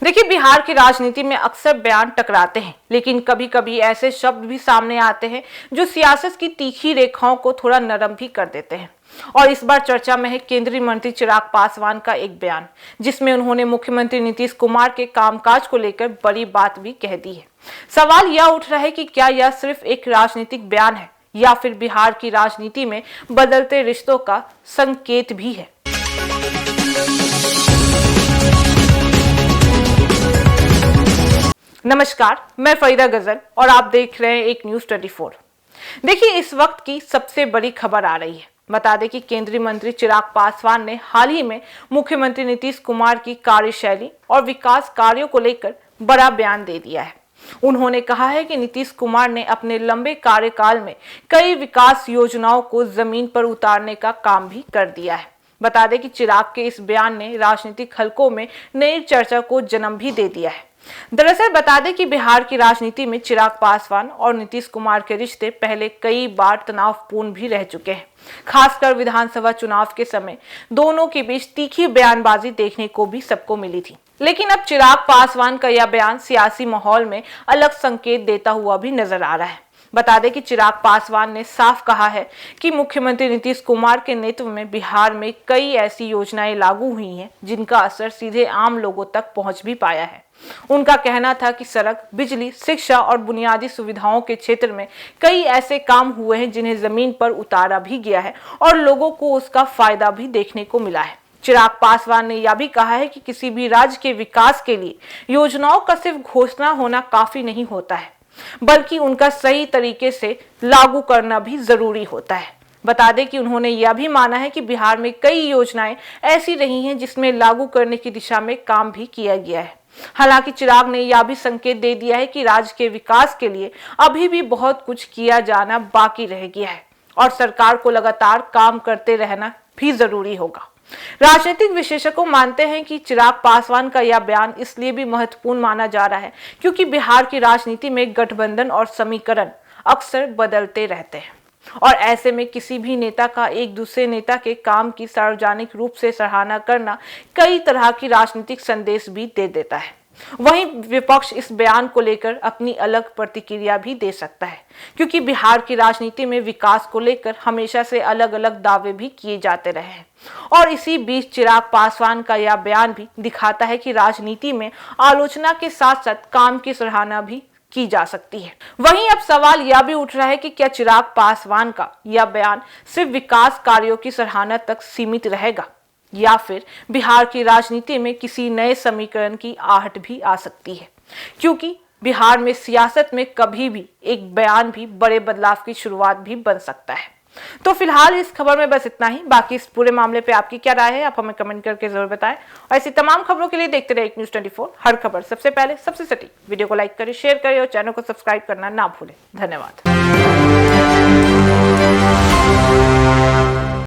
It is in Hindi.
देखिए, बिहार की राजनीति में अक्सर बयान टकराते हैं, लेकिन कभी कभी ऐसे शब्द भी सामने आते हैं जो सियासत की तीखी रेखाओं को थोड़ा नरम भी कर देते हैं। और इस बार चर्चा में है केंद्रीय मंत्री चिराग पासवान का एक बयान, जिसमें उन्होंने मुख्यमंत्री नीतीश कुमार के कामकाज को लेकर बड़ी बात भी कह दी है। सवाल यह उठ रहा है कि क्या यह सिर्फ एक राजनीतिक बयान है या फिर बिहार की राजनीति में बदलते रिश्तों का संकेत भी है। नमस्कार, मैं फरीदा गजल और आप देख रहे हैं एक न्यूज 24। देखिए, इस वक्त की सबसे बड़ी खबर आ रही है। बता दें कि केंद्रीय मंत्री चिराग पासवान ने हाल ही में मुख्यमंत्री नीतीश कुमार की कार्यशैली और विकास कार्यों को लेकर बड़ा बयान दे दिया है। उन्होंने कहा है कि नीतीश कुमार ने अपने लंबे कार्यकाल में कई विकास योजनाओं को जमीन पर उतारने का काम भी कर दिया है। बता दें कि चिराग के इस बयान ने राजनीतिक हलकों में नई चर्चा को जन्म भी दे दिया है। दरअसल बता दें कि बिहार की राजनीति में चिराग पासवान और नीतीश कुमार के रिश्ते पहले कई बार तनावपूर्ण भी रह चुके हैं। खासकर विधानसभा चुनाव के समय दोनों के बीच तीखी बयानबाजी देखने को भी सबको मिली थी। लेकिन अब चिराग पासवान का यह बयान सियासी माहौल में अलग संकेत देता हुआ भी नजर आ रहा है। बता दें कि चिराग पासवान ने साफ कहा है कि मुख्यमंत्री नीतीश कुमार के नेतृत्व में बिहार में कई ऐसी योजनाएं लागू हुई हैं जिनका असर सीधे आम लोगों तक पहुंच भी पाया है। उनका कहना था कि सड़क, बिजली, शिक्षा और बुनियादी सुविधाओं के क्षेत्र में कई ऐसे काम हुए हैं जिन्हें जमीन पर उतारा भी गया है और लोगों को उसका फायदा भी देखने को मिला है। चिराग पासवान ने यह भी कहा है कि किसी भी राज्य के विकास के लिए योजनाओं का सिर्फ घोषणा होना काफी नहीं होता है, बल्कि उनका सही तरीके से लागू करना भी जरूरी होता है। बता दें कि उन्होंने यह भी माना है कि बिहार में कई योजनाएं ऐसी रही हैं जिसमें लागू करने की दिशा में काम भी किया गया है। हालांकि चिराग ने यह भी संकेत दे दिया है कि राज्य के विकास के लिए अभी भी बहुत कुछ किया जाना बाकी रह गया है और सरकार को लगातार काम करते रहना भी जरूरी होगा। राजनीतिक विशेषज्ञ मानते हैं कि चिराग पासवान का यह बयान इसलिए भी महत्वपूर्ण माना जा रहा है क्योंकि बिहार की राजनीति में गठबंधन और समीकरण अक्सर बदलते रहते हैं और ऐसे में किसी भी नेता का एक दूसरे नेता के काम की सार्वजनिक रूप से सराहना करना कई तरह की राजनीतिक संदेश भी दे देता है। वहीं विपक्ष इस बयान को लेकर अपनी अलग प्रतिक्रिया भी दे सकता है, क्योंकि बिहार की राजनीति में विकास को लेकर हमेशा से अलग अलग दावे भी किए जाते रहे हैं। और इसी बीच चिराग पासवान का यह बयान भी दिखाता है कि राजनीति में आलोचना के साथ साथ काम की सराहना भी की जा सकती है। वहीं अब सवाल यह भी उठ रहा है कि क्या चिराग पासवान का यह बयान सिर्फ विकास कार्यों की सराहना तक सीमित रहेगा या फिर बिहार की राजनीति में किसी नए समीकरण की आहट भी आ सकती है, क्योंकि बिहार में सियासत में कभी भी एक बयान भी बड़े बदलाव की शुरुआत भी बन सकता है। तो फिलहाल इस खबर में बस इतना ही। बाकी इस पूरे मामले पे आपकी क्या राय है, आप हमें कमेंट करके जरूर बताएं और ऐसी तमाम खबरों के लिए देखते रहे एक न्यूज 24। हर खबर सबसे पहले, सबसे सटीक। वीडियो को लाइक करें, शेयर करें और चैनल को सब्सक्राइब करना ना भूलें। धन्यवाद।